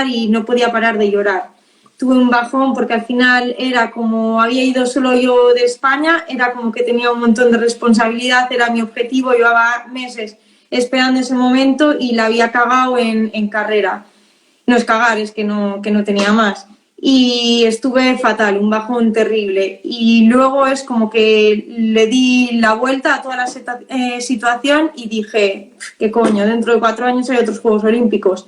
llorar y no podía parar de llorar. Tuve un bajón porque al final era como había ido solo yo de España, era como que tenía un montón de responsabilidad, era mi objetivo, llevaba meses esperando ese momento y la había cagado en carrera. No es cagar, es que no tenía más. Y estuve fatal, un bajón terrible. Y luego es como que le di la vuelta a toda la situación y dije, ¿qué coño? Dentro de 4 años hay otros Juegos Olímpicos.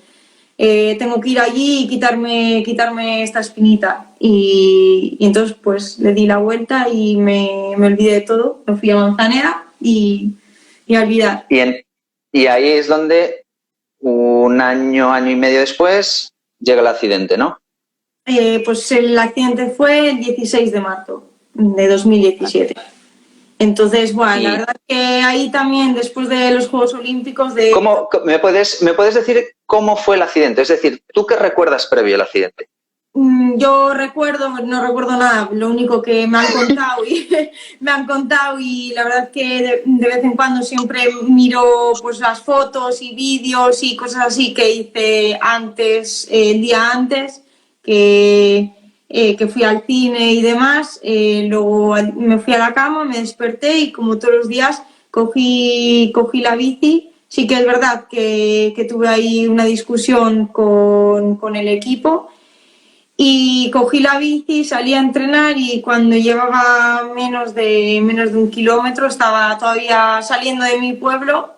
Tengo que ir allí y quitarme esta espinita. Y entonces pues le di la vuelta y me olvidé de todo. Me fui a Manzanera y a olvidar. Y ahí es donde un año y medio después llega el accidente, ¿no? Pues el accidente fue el 16 de marzo de 2017. Entonces, bueno, la verdad que ahí también, después de los Juegos Olímpicos... ¿Me puedes decir cómo fue el accidente? Es decir, ¿tú qué recuerdas previo al accidente? Yo no recuerdo nada, lo único que me han contado y la verdad que de vez en cuando siempre miro pues las fotos y vídeos y cosas así que hice antes, el día antes, que fui al cine y demás, luego me fui a la cama, me desperté y como todos los días cogí la bici. Sí que es verdad que tuve ahí una discusión con el equipo. Y cogí la bici, salí a entrenar y cuando llevaba menos de 1 kilómetro, estaba todavía saliendo de mi pueblo,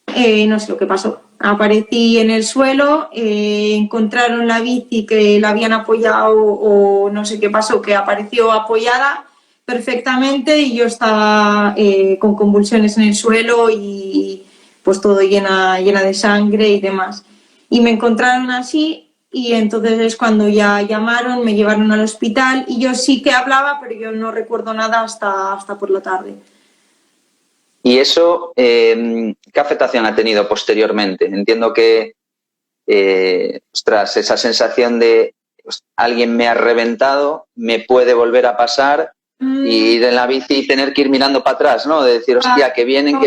no sé lo que pasó. Aparecí en el suelo, encontraron la bici que la habían apoyado o no sé qué pasó, que apareció apoyada perfectamente y yo estaba con convulsiones en el suelo y pues todo llena de sangre y demás. Y me encontraron así. Y entonces es cuando ya llamaron, me llevaron al hospital y yo sí que hablaba, pero yo no recuerdo nada hasta por la tarde. ¿Y eso qué afectación ha tenido posteriormente? Entiendo que, esa sensación de alguien me ha reventado, me puede volver a pasar y ir en la bici y tener que ir mirando para atrás, ¿no? De decir, hostia, que vienen.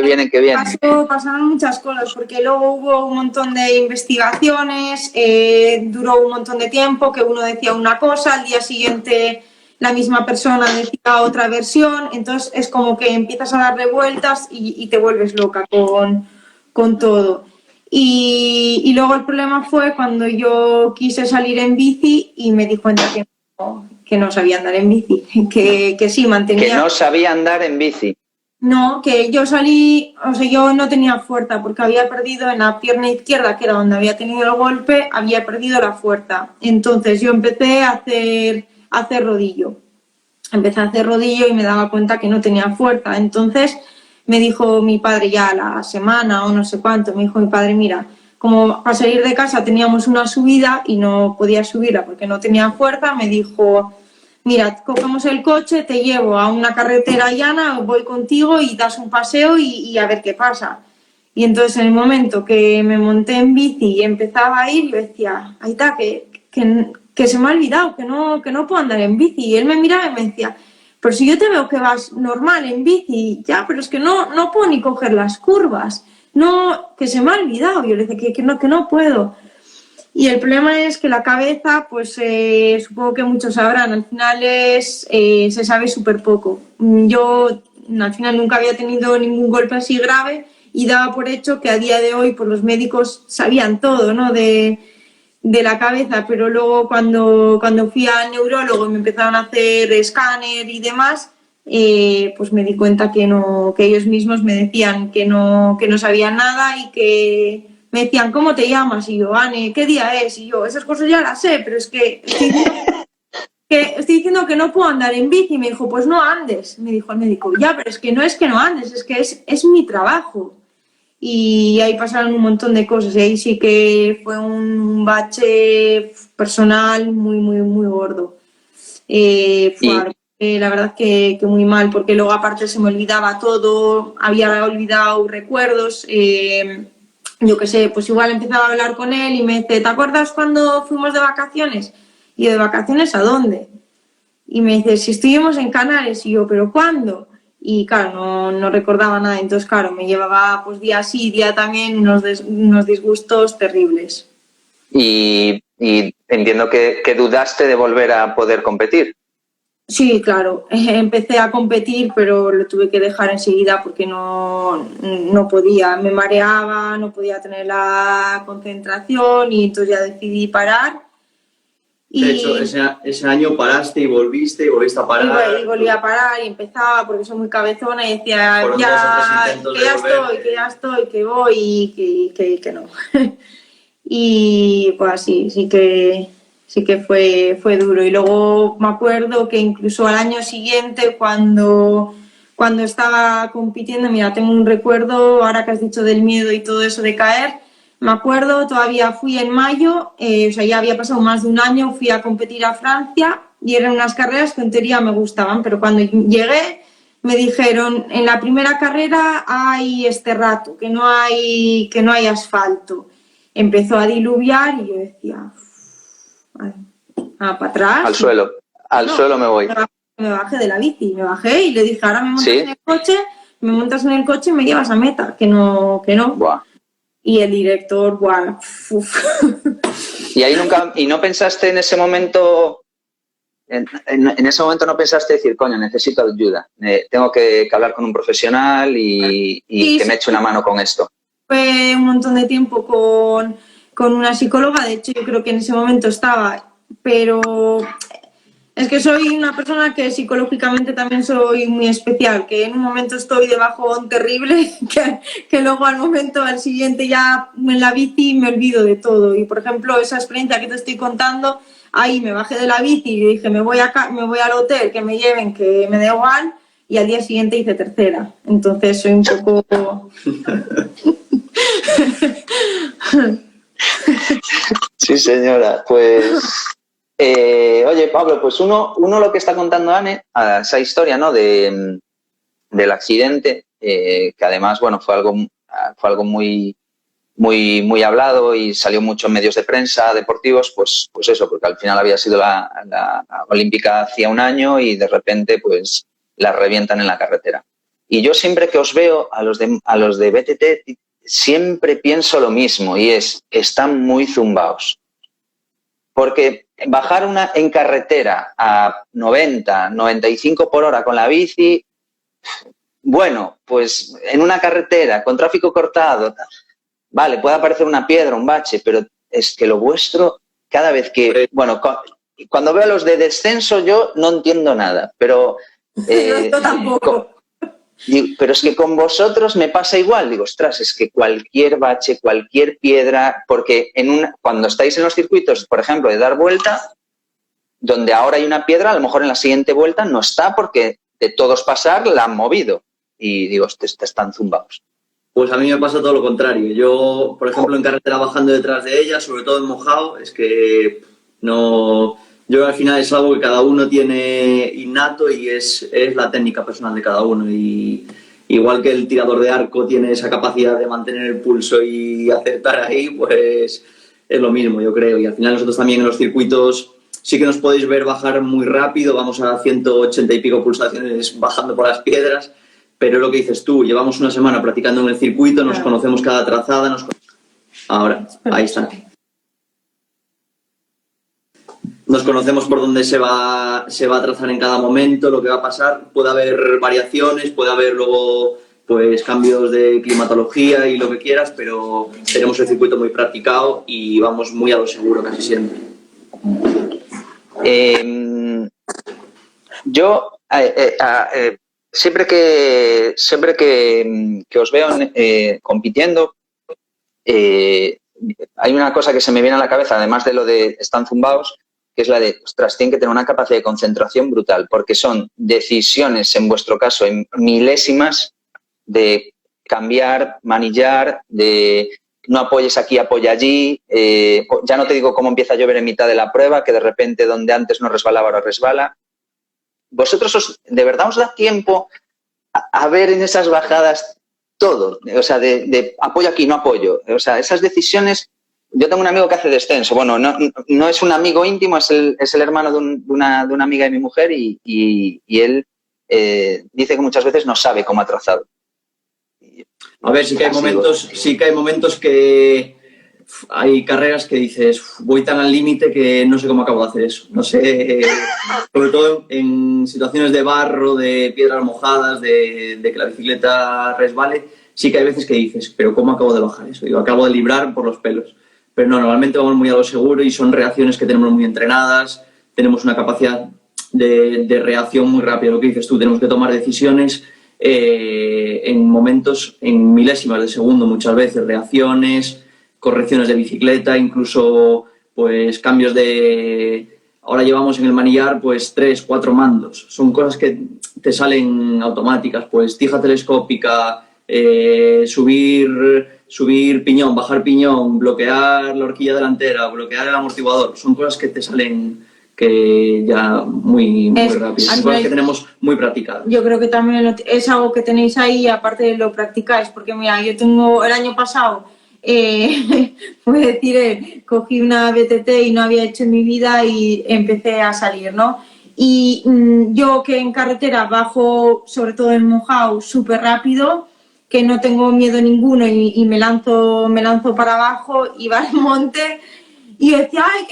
Pasaron muchas cosas, porque luego hubo un montón de investigaciones, duró un montón de tiempo, que uno decía una cosa, al día siguiente la misma persona decía otra versión, entonces es como que empiezas a darle vueltas y te vuelves loca con todo. Y luego el problema fue cuando yo quise salir en bici y me di cuenta que no sabía andar en bici, que sí mantenía... Que no sabía andar en bici. No, que yo salí, o sea, yo no tenía fuerza porque había perdido en la pierna izquierda, que era donde había tenido el golpe, había perdido la fuerza. Entonces yo empecé a hacer rodillo. Empecé a hacer rodillo y me daba cuenta que no tenía fuerza. Entonces me dijo mi padre ya a la semana o no sé cuánto, me dijo mi padre, mira, como para salir de casa teníamos una subida y no podía subirla porque no tenía fuerza, me dijo, mira, cogemos el coche, te llevo a una carretera llana, voy contigo y das un paseo y a ver qué pasa. Y entonces en el momento que me monté en bici y empezaba a ir, yo decía, ahí está, que se me ha olvidado, que no puedo andar en bici. Y él me miraba y me decía, pero si yo te veo que vas normal en bici, ya, pero es que no puedo ni coger las curvas, no, que se me ha olvidado. Yo le decía que no puedo. Y el problema es que la cabeza, pues supongo que muchos sabrán, al final se sabe súper poco. Yo al final nunca había tenido ningún golpe así grave y daba por hecho que a día de hoy pues, los médicos sabían todo, ¿no? de la cabeza, pero luego cuando fui al neurólogo y me empezaron a hacer escáner y demás, pues me di cuenta que ellos mismos me decían que no sabían nada y que me decían, ¿cómo te llamas? Y yo, Ane, ¿qué día es? Y yo, esas cosas ya las sé, pero es que estoy diciendo que no puedo andar en bici. Y me dijo, pues no andes. Me dijo el médico, ya, pero es que no andes, es que es mi trabajo. Y ahí pasaron un montón de cosas y ahí sí que fue un bache personal muy, muy, muy gordo. La verdad que muy mal, porque luego aparte se me olvidaba todo, había olvidado recuerdos, yo qué sé, pues igual empezaba a hablar con él y me dice, ¿te acuerdas cuando fuimos de vacaciones? Y yo, ¿de vacaciones a dónde? Y me dice, si estuvimos en Canarias. Y yo, ¿pero cuándo? Y claro, no recordaba nada, entonces claro, me llevaba pues día sí, día también unos disgustos terribles. Y y entiendo que dudaste de volver a poder competir. Sí, claro. Empecé a competir, pero lo tuve que dejar enseguida porque no podía. Me mareaba, no podía tener la concentración y entonces ya decidí parar. De hecho, ese año paraste y volviste a parar. Y volví a parar y empezaba porque soy muy cabezona y decía, Fueron ya, 2 o 3 intentos que ya estoy, que voy y que no. Y pues sí que fue duro. Y luego me acuerdo que incluso al año siguiente, cuando estaba compitiendo, mira, tengo un recuerdo, ahora que has dicho del miedo y todo eso de caer, me acuerdo, todavía fui en mayo, o sea, ya había pasado más de un año, fui a competir a Francia y eran unas carreras que en teoría me gustaban, pero cuando llegué me dijeron, en la primera carrera hay este rato, que no hay asfalto. Empezó a diluviar y yo decía, para atrás. Al suelo me voy. Me bajé de la bici, me bajé y le dije, ahora me montas en el coche, y me llevas a meta, que no. Buah. Y el director, buah, ¿Y ahí no pensaste en ese momento, en ese momento no pensaste decir, coño, necesito ayuda, tengo que hablar con un profesional y que me eche una mano con esto? Fue un montón de tiempo con una psicóloga, de hecho yo creo que en ese momento estaba, pero es que soy una persona que psicológicamente también soy muy especial, que en un momento estoy de bajón terrible, que luego al siguiente ya en la bici me olvido de todo. Y por ejemplo, esa experiencia que te estoy contando, ahí me bajé de la bici y dije, me voy al hotel, que me lleven, que me da igual, y al día siguiente hice tercera. Entonces soy un poco... Sí, señora, pues... oye, Pablo, pues uno lo que está contando Anne, esa historia, ¿no? Del accidente, que además, bueno, fue algo muy, muy, muy hablado y salió mucho en medios de prensa deportivos, pues eso, porque al final había sido la olímpica hacía un año y de repente, pues, la revientan en la carretera. Y yo siempre que os veo a los de BTT, siempre pienso lo mismo y están muy zumbaos. Porque bajar en carretera a 90, 95 por hora con la bici, bueno, pues en una carretera con tráfico cortado, vale, puede aparecer una piedra, un bache, pero es que lo vuestro, cada vez que... Bueno, cuando veo a los de descenso yo no entiendo nada, pero... yo tampoco. Pero es que con vosotros me pasa igual. Digo, ostras, es que cualquier bache, cualquier piedra, porque cuando estáis en los circuitos, por ejemplo, de dar vuelta, donde ahora hay una piedra, a lo mejor en la siguiente vuelta no está porque de todos pasar la han movido. Y digo, están zumbados. Pues a mí me pasa todo lo contrario. Yo, por ejemplo, en carretera bajando detrás de ella, sobre todo en mojado, es que no... Yo al final es algo que cada uno tiene innato y es la técnica personal de cada uno. Y igual que el tirador de arco tiene esa capacidad de mantener el pulso y acertar ahí, pues es lo mismo, yo creo. Y al final nosotros también en los circuitos sí que nos podéis ver bajar muy rápido, vamos a 180 y pico pulsaciones bajando por las piedras, pero es lo que dices tú, llevamos una semana practicando en el circuito, nos conocemos cada trazada, ahora, ahí está. Nos conocemos por dónde se va a trazar en cada momento, lo que va a pasar. Puede haber variaciones, puede haber luego pues cambios de climatología y lo que quieras, pero tenemos el circuito muy practicado y vamos muy a lo seguro casi siempre. Yo siempre que os veo compitiendo, hay una cosa que se me viene a la cabeza, además de lo de están zumbaos, que es la de, ostras, tienen que tener una capacidad de concentración brutal, porque son decisiones, en vuestro caso, en milésimas, de cambiar, manillar, de no apoyes aquí, apoya allí, ya no te digo cómo empieza a llover en mitad de la prueba, que de repente donde antes no resbalaba, ahora resbala. ¿Vosotros de verdad os da tiempo a ver en esas bajadas todo? O sea, de apoyo aquí, no apoyo. O sea, esas decisiones... Yo tengo un amigo que hace descenso. Bueno, no es un amigo íntimo, es el hermano de una amiga de mi mujer y él dice que muchas veces no sabe cómo ha trazado. A ver, sí que hay momentos que hay carreras que dices, voy tan al límite que no sé cómo acabo de hacer eso. No sé, sobre todo en situaciones de barro, de piedras mojadas, de que la bicicleta resbale, sí que hay veces que dices, pero ¿cómo acabo de bajar eso? Digo, acabo de librar por los pelos. Pero no, normalmente vamos muy a lo seguro y son reacciones que tenemos muy entrenadas, tenemos una capacidad de reacción muy rápida. Lo que dices tú, tenemos que tomar decisiones en momentos, en milésimas de segundo muchas veces, reacciones, correcciones de bicicleta, incluso pues cambios de... Ahora llevamos en el manillar pues 3, 4 mandos. Son cosas que te salen automáticas, pues tija telescópica, subir piñón, bajar piñón, bloquear la horquilla delantera, bloquear el amortiguador. Son cosas que te salen que ya muy rápido. Son cosas que tenemos muy practicadas. Yo creo que también es algo que tenéis ahí, aparte de lo practicáis, porque mira, yo tengo el año pasado, puedo decir, cogí una BTT y no había hecho en mi vida y empecé a salir, ¿no? Y yo que en carretera bajo, sobre todo en mojado, súper rápido, que no tengo miedo ninguno y me lanzo para abajo, iba al monte y decía, ay,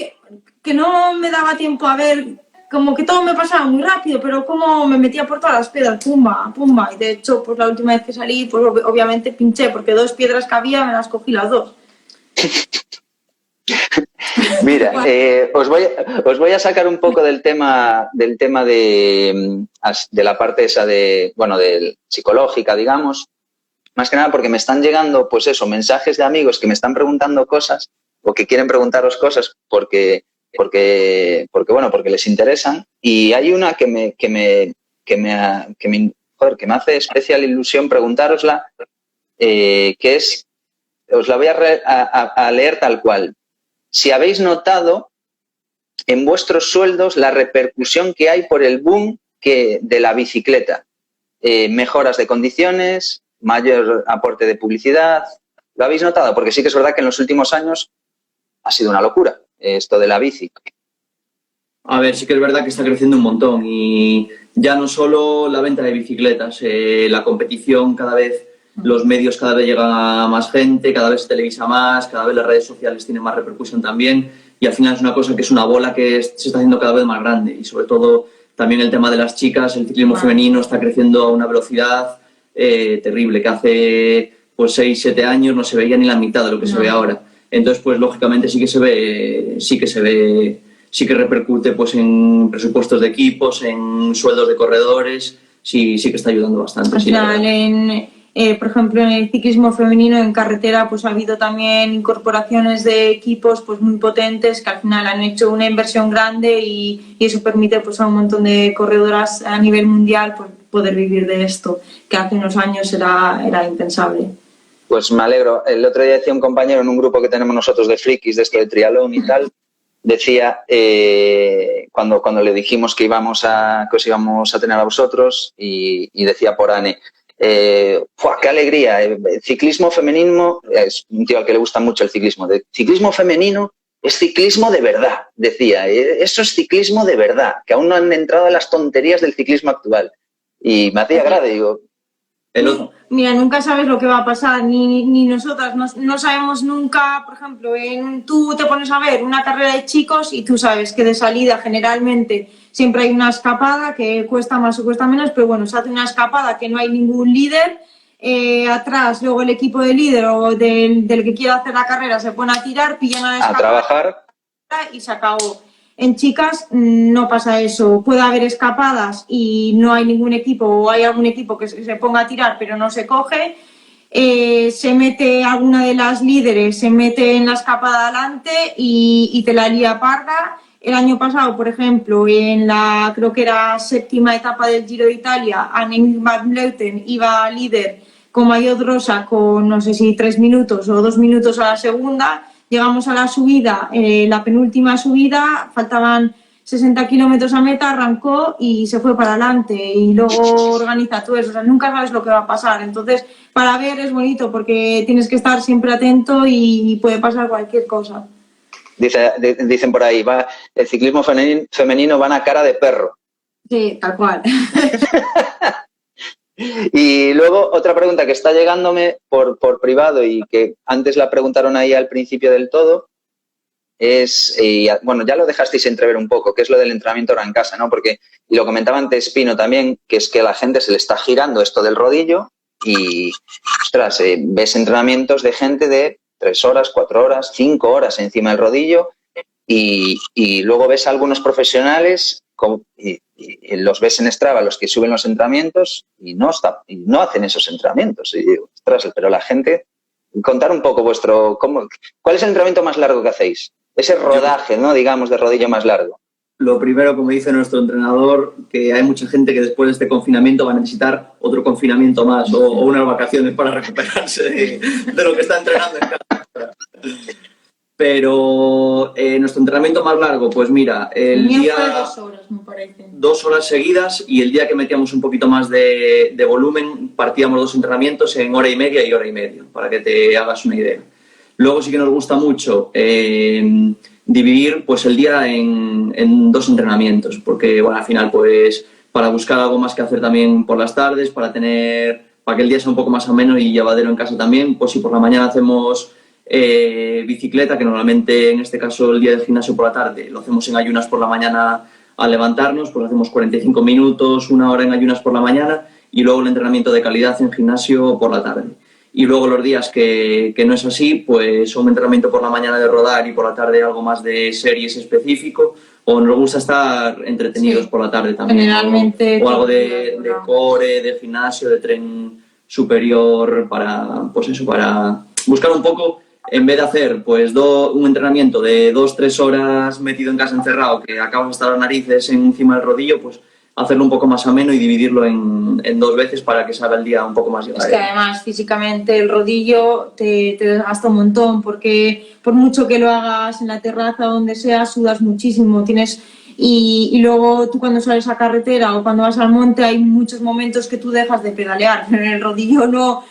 que no me daba tiempo a ver, como que todo me pasaba muy rápido, pero como me metía por todas las piedras, pumba, pumba, y de hecho, pues la última vez que salí, pues obviamente pinché, porque 2 piedras que había, me las cogí las 2. Mira, os voy a sacar un poco del tema de la parte esa de psicológica, digamos, más que nada porque me están llegando, pues eso, mensajes de amigos que me están preguntando cosas o que quieren preguntaros cosas porque les interesan, y hay una que me hace especial ilusión preguntárosla, que es, os la voy a leer tal cual. Si habéis notado en vuestros sueldos la repercusión que hay por el boom de la bicicleta, mejoras de condiciones, mayor aporte de publicidad, ¿lo habéis notado? Porque sí que es verdad que en los últimos años ha sido una locura esto de la bici. A ver, sí que es verdad que está creciendo un montón, y ya no solo la venta de bicicletas, la competición cada vez, los medios cada vez llegan a más gente, cada vez se televisa más, cada vez las redes sociales tienen más repercusión también, y al final es una cosa que es una bola que se está haciendo cada vez más grande, y sobre todo también el tema de las chicas, el ciclismo femenino está creciendo a una velocidad terrible, que hace pues 6, 7 años no se veía ni la mitad de lo que se ve ahora. Entonces, pues lógicamente sí que repercute pues en presupuestos de equipos, en sueldos de corredores, sí que está ayudando bastante. Al final, por ejemplo, en el ciclismo femenino en carretera pues ha habido también incorporaciones de equipos pues muy potentes que al final han hecho una inversión grande y eso permite pues a un montón de corredoras a nivel mundial pues, poder vivir de esto, que hace unos años era impensable. Pues me alegro. El otro día decía un compañero en un grupo que tenemos nosotros de frikis, de esto de triatlón y tal, decía, cuando le dijimos que os íbamos a tener a vosotros, y decía por Ane, ¡qué alegría! El ciclismo femenino, es un tío al que le gusta mucho el ciclismo, de ciclismo femenino es ciclismo de verdad, decía, eso es ciclismo de verdad, que aún no han entrado a las tonterías del ciclismo actual. Y me hacía gracia, digo... Mira, nunca sabes lo que va a pasar, ni nosotras, no sabemos nunca, por ejemplo, tú te pones a ver una carrera de chicos y tú sabes que de salida generalmente siempre hay una escapada que cuesta más o cuesta menos, pero bueno, se hace una escapada que no hay ningún líder, atrás luego el equipo de líder o del que quiera hacer la carrera se pone a tirar, pillan a la escapada, a trabajar y se acabó. En chicas no pasa eso, puede haber escapadas y no hay ningún equipo o hay algún equipo que se ponga a tirar pero no se coge, se mete alguna de las líderes, se mete en la escapada adelante y te la lía parda. El año pasado, por ejemplo, en la creo que era 7ª etapa del Giro de Italia, Annemiek van Vleuten iba líder con maillot rosa con no sé si 3 minutos o 2 minutos a la segunda. Llegamos a la subida, la penúltima subida, faltaban 60 kilómetros a meta, arrancó y se fue para adelante y luego organiza todo eso. O sea, nunca sabes lo que va a pasar. Entonces, para ver es bonito porque tienes que estar siempre atento y puede pasar cualquier cosa. Dicen por ahí, el ciclismo femenino va a cara de perro. Sí, tal cual. Y luego otra pregunta que está llegándome por privado y que antes la preguntaron ahí al principio del todo es, bueno, ya lo dejasteis entrever un poco, que es lo del entrenamiento ahora en casa, ¿no? Porque, y lo comentaba antes Pino también, que es que a la gente se le está girando esto del rodillo y, ostras, ves entrenamientos de gente de 3 horas, 4 horas, 5 horas encima del rodillo y luego ves a algunos profesionales y los ves en Strava, los que suben los entrenamientos y no hacen esos entrenamientos. Y digo, ostras, pero la gente... Contar un poco ¿cuál es el entrenamiento más largo que hacéis? Ese rodaje, ¿no? Digamos, de rodillo más largo. Lo primero, como dice nuestro entrenador, que hay mucha gente que después de este confinamiento va a necesitar otro confinamiento más o unas vacaciones para recuperarse de lo que está entrenando en casa. Pero nuestro entrenamiento más largo, pues mira, el día... fue 2 horas, me parece. 2 horas seguidas, y el día que metíamos un poquito más de volumen, partíamos 2 entrenamientos en 1 hora y media y 1 hora y media, para que te hagas una idea. Luego sí que nos gusta mucho dividir pues, el día en 2 entrenamientos, porque bueno, al final pues para buscar algo más que hacer también por las tardes, para que el día sea un poco más ameno y llevadero en casa también, pues si por la mañana hacemos bicicleta, que normalmente en este caso el día del gimnasio por la tarde lo hacemos en ayunas por la mañana al levantarnos, pues hacemos 45 minutos, 1 hora en ayunas por la mañana y luego el entrenamiento de calidad en gimnasio por la tarde. Y luego los días que no es así, pues un entrenamiento por la mañana de rodar y por la tarde algo más de series específico, o nos gusta estar entretenidos por la tarde también. Generalmente. O algo de core, de gimnasio, de tren superior, para buscar un poco, en vez de hacer pues un entrenamiento de 2-3 horas metido en casa encerrado, que acabas hasta las narices encima del rodillo, pues hacerlo un poco más ameno y dividirlo en 2 veces para que salga el día un poco más llevadero. Es que además físicamente el rodillo te desgasta un montón, porque por mucho que lo hagas en la terraza o donde sea, sudas muchísimo, y luego tú cuando sales a carretera o cuando vas al monte hay muchos momentos que tú dejas de pedalear, pero en el rodillo no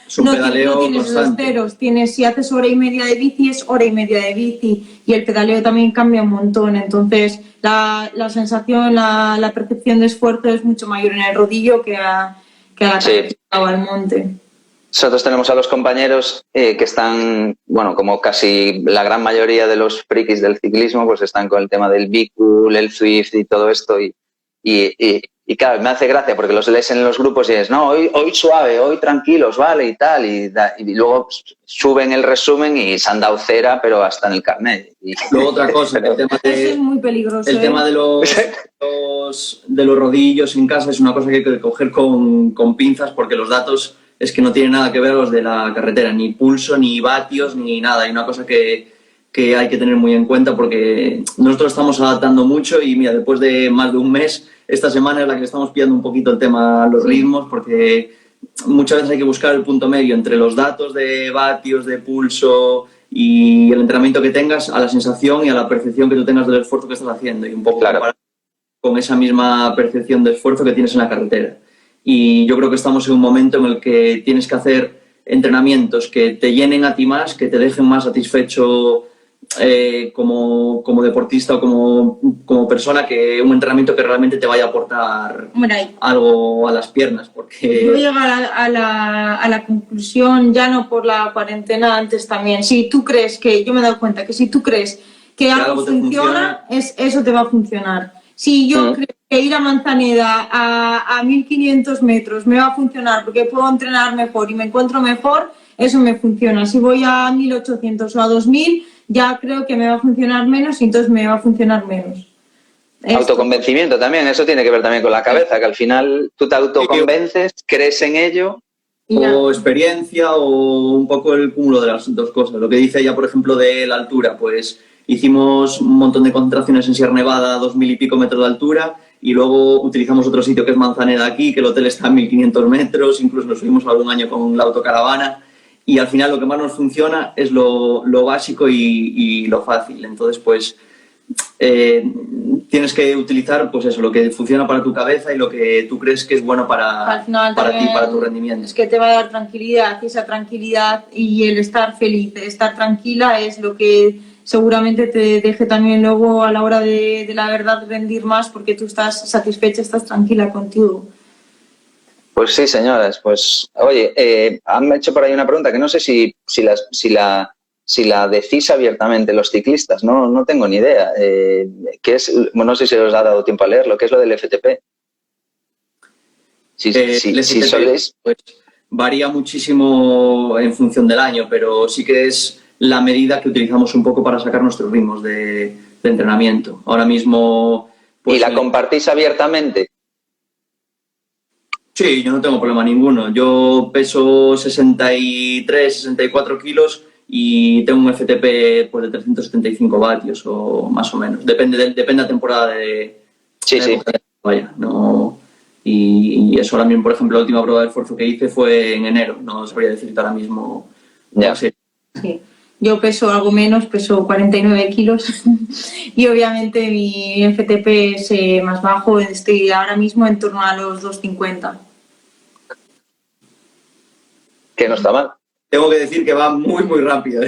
tienes esos ceros, si haces 1 hora y media de bici es 1 hora y media de bici y el pedaleo también cambia un montón, entonces la sensación, la percepción de esfuerzo es mucho mayor en el rodillo que a la carretera o al monte. Nosotros tenemos a los compañeros que están, bueno, como casi la gran mayoría de los frikis del ciclismo, pues están con el tema del Bicul, el Zwift y todo esto. Y claro, me hace gracia porque los lees en los grupos y es, no, hoy suave, hoy tranquilos, vale, y tal. Y luego suben el resumen y se han dado cera, pero hasta en el carnet. Y luego otra cosa, el tema eso es muy peligroso. El tema de los rodillos en casa es una cosa que hay que coger con pinzas porque los datos es que no tienen nada que ver los de la carretera, ni pulso, ni vatios, ni nada. Hay una cosa que hay que tener muy en cuenta porque nosotros estamos adaptando mucho y mira, después de más de un mes, esta semana es la que estamos pillando un poquito el tema, los ritmos, porque muchas veces hay que buscar el punto medio entre los datos de vatios, de pulso y el entrenamiento que tengas, a la sensación y a la percepción que tú tengas del esfuerzo que estás haciendo y un poco comparar con esa misma percepción de esfuerzo que tienes en la carretera. Y yo creo que estamos en un momento en el que tienes que hacer entrenamientos que te llenen a ti más, que te dejen más satisfecho como deportista o como persona, que un entrenamiento que realmente te vaya a aportar algo a las piernas. Porque yo llego a la conclusión, ya no por la cuarentena, antes también, si tú crees yo me he dado cuenta que si tú crees que algo funciona, eso te va a funcionar. Si yo creo que ir a Manzaneda a 1500 metros me va a funcionar porque puedo entrenar mejor y me encuentro mejor, eso me funciona. Si voy a 1800 o a 2000, ya creo que me va a funcionar menos y entonces me va a funcionar menos. Autoconvencimiento también, eso tiene que ver también con la cabeza, que al final tú te autoconvences, crees en ello. O experiencia o un poco el cúmulo de las 2 cosas. Lo que dice ella, por ejemplo, de la altura, pues hicimos un montón de concentraciones en Sierra Nevada a 2000 y pico metros de altura y luego utilizamos otro sitio que es Manzaneda aquí, que el hotel está a 1500 metros, incluso nos subimos algún año con la autocaravana y al final lo que más nos funciona es lo básico y lo fácil. Entonces, pues tienes que utilizar pues eso, lo que funciona para tu cabeza y lo que tú crees que es bueno para ti, para tu rendimiento. Es que te va a dar tranquilidad y esa tranquilidad y el estar feliz, estar tranquila es lo que seguramente te deje también luego a la hora de la verdad rendir más porque tú estás satisfecha, estás tranquila contigo. Pues sí, señoras. Pues, oye, han hecho por ahí una pregunta que no sé si la decís abiertamente los ciclistas, no tengo ni idea. ¿Qué es? No sé si os ha dado tiempo a leerlo. ¿Qué es lo del FTP? El FTP, soléis... pues, varía muchísimo en función del año, pero sí que es la medida que utilizamos un poco para sacar nuestros ritmos de entrenamiento. Ahora mismo... Pues, ¿y la compartís abiertamente? Sí, yo no tengo problema ninguno. Yo peso 63, 64 kilos y tengo un FTP pues, de 375 vatios o más o menos. Depende de la temporada de... Sí. Vaya, no... Y eso también, por ejemplo, la última prueba de esfuerzo que hice fue en enero. No sabría decirte ahora mismo. Ya. Sí. Yo peso algo menos, peso 49 kilos y obviamente mi FTP es más bajo, estoy ahora mismo en torno a los 250. Que no está mal. Tengo que decir que va muy, muy rápido.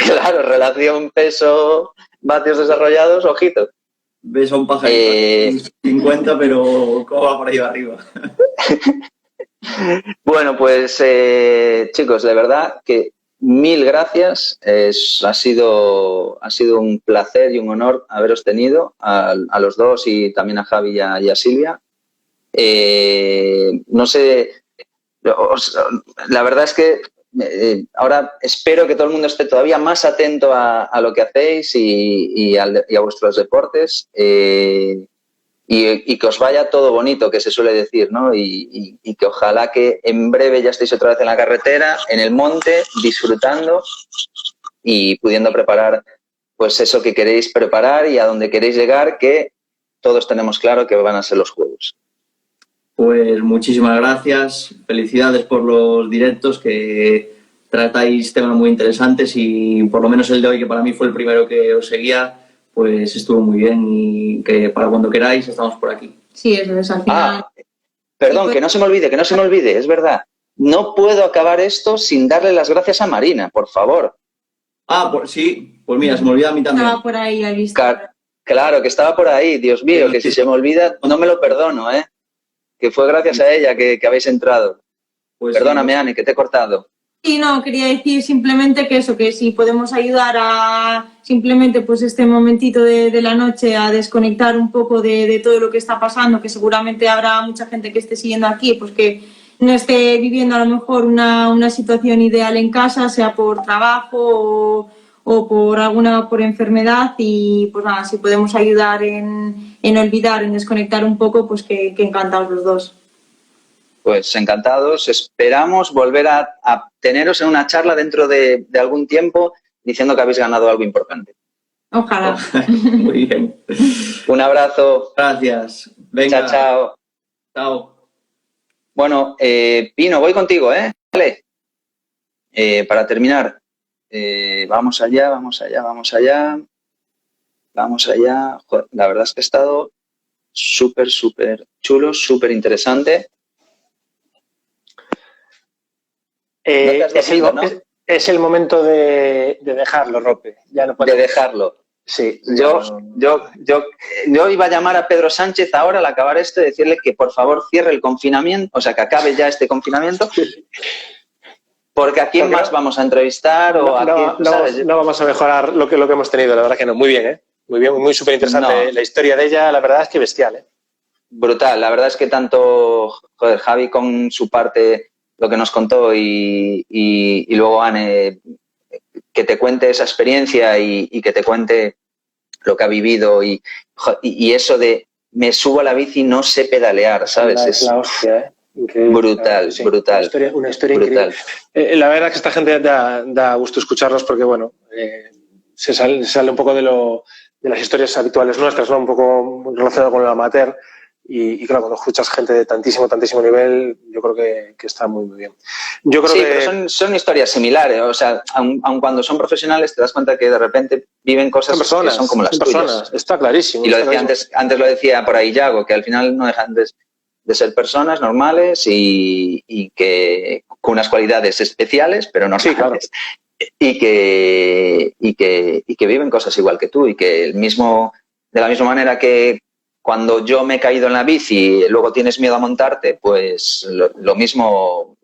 Claro, relación peso-vatios desarrollados, ojito. Ves a un pajarito 50, pero ¿cómo va por ahí arriba? Bueno, pues chicos, de verdad que mil gracias. Ha sido un placer y un honor haberos tenido a los dos y también a Javi y a Silvia. No sé, la verdad es que ahora espero que todo el mundo esté todavía más atento a lo que hacéis y a vuestros deportes. Y que os vaya todo bonito, que se suele decir, ¿no? Y que ojalá que en breve ya estéis otra vez en la carretera, en el monte, disfrutando y pudiendo preparar pues eso que queréis preparar y a donde queréis llegar, que todos tenemos claro que van a ser los Juegos. Pues muchísimas gracias, felicidades por los directos, que tratáis temas muy interesantes y por lo menos el de hoy, que para mí fue el primero que os seguía, pues estuvo muy bien y que para cuando queráis estamos por aquí. Sí, eso es al final. Perdón, que no se me olvide, es verdad. No puedo acabar esto sin darle las gracias a Marina, por favor. Sí, pues mira, se me olvida a mí también. Estaba por ahí, ya he visto. Claro, que estaba por ahí, Dios mío, que si se me olvida no me lo perdono, ¿eh? Que fue gracias a ella que habéis entrado. Pues perdóname, sí. Ani, que te he cortado. Sí, no, quería decir simplemente que eso, que si podemos ayudar a simplemente pues este momentito de la noche a desconectar un poco de todo lo que está pasando, que seguramente habrá mucha gente que esté siguiendo aquí, pues que no esté viviendo a lo mejor una situación ideal en casa, sea por trabajo o por enfermedad, y pues nada, si podemos ayudar en olvidar, en desconectar un poco, pues que encantados los dos. Pues encantados. Esperamos volver a teneros en una charla dentro de algún tiempo diciendo que habéis ganado algo importante. Ojalá. Muy bien. Un abrazo. Gracias. Venga. Chao. Chao. Bueno, Pino, voy contigo, ¿eh? Vale. Para terminar, vamos allá. Joder, la verdad es que ha estado súper chulo, súper interesante. Es el momento de dejarlo, Rope. Ya no de dejarlo. Sí. Yo iba a llamar a Pedro Sánchez ahora al acabar esto y decirle que por favor cierre el confinamiento, o sea, que acabe ya este confinamiento, porque ¿a quién más vamos a entrevistar? No vamos a mejorar lo que hemos tenido, la verdad que no. Muy bien, ¿eh? Muy bien, muy súper interesante. La historia de ella, la verdad es que bestial, ¿eh? Brutal. La verdad es que tanto Javi con su parte, lo que nos contó, y luego Anne, que te cuente esa experiencia y que te cuente lo que ha vivido y eso de me subo a la bici y no sé pedalear, ¿sabes? Es la hostia, ¿eh? Increíble, brutal, sí, brutal. Una historia brutal. Increíble. La verdad que esta gente da gusto escucharlos porque, bueno, se sale un poco de las historias habituales nuestras, ¿no? Un poco relacionado con el amateur. Y claro, cuando escuchas gente de tantísimo nivel, yo creo que está muy bien. Yo creo pero son historias similares, o sea, aun cuando son profesionales te das cuenta que de repente viven cosas que son como las tuyas. Está clarísimo. Y lo decía antes lo decía por ahí Yago, que al final no dejan de ser personas normales y que con unas cualidades especiales, pero normales. Sí, claro. Y que viven cosas igual que tú y que de la misma manera que cuando yo me he caído en la bici y luego tienes miedo a montarte, pues lo mismo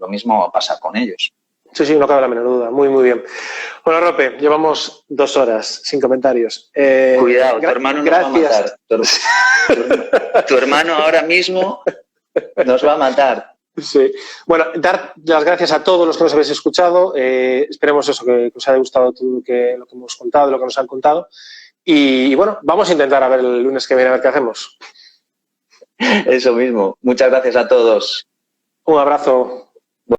pasa con ellos. Sí, no cabe la menor duda. Muy, muy bien. Bueno, Rope, llevamos 2 horas sin comentarios. Cuidado, tu hermano nos va a matar. Tu hermano ahora mismo nos va a matar. Sí. Bueno, dar las gracias a todos los que nos habéis escuchado. Esperemos eso, que os haya gustado todo lo que hemos contado, lo que nos han contado. Y bueno, vamos a intentar a ver el lunes que viene a ver qué hacemos. Eso mismo. Muchas gracias a todos. Un abrazo.